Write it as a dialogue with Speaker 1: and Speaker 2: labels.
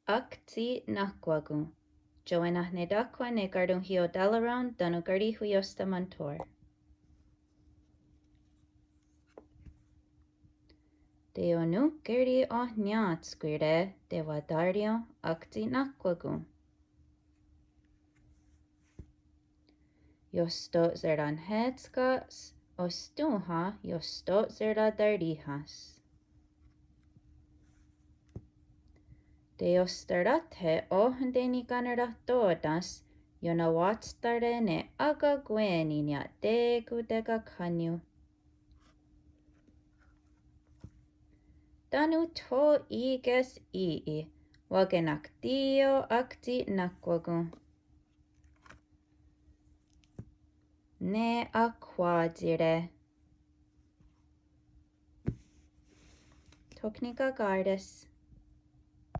Speaker 1: Aktsi'náhkwakon. Joannahnedakwa ne Karonhí Delaronde danu Karihwiióstha Montour. De onu geri ohniat squire de wadario Aktsi'náhkwakon. Josto zerdan hedskas, ostuha josto zerda dardihas. De ostarathe ohendeni ganera todas, jonawatstare ne aga gueninia degu dega kanyu. Danu to iges ii, wagenaktio Aktsi'náhkwakon. Ne aquadzire. Toknika gardes.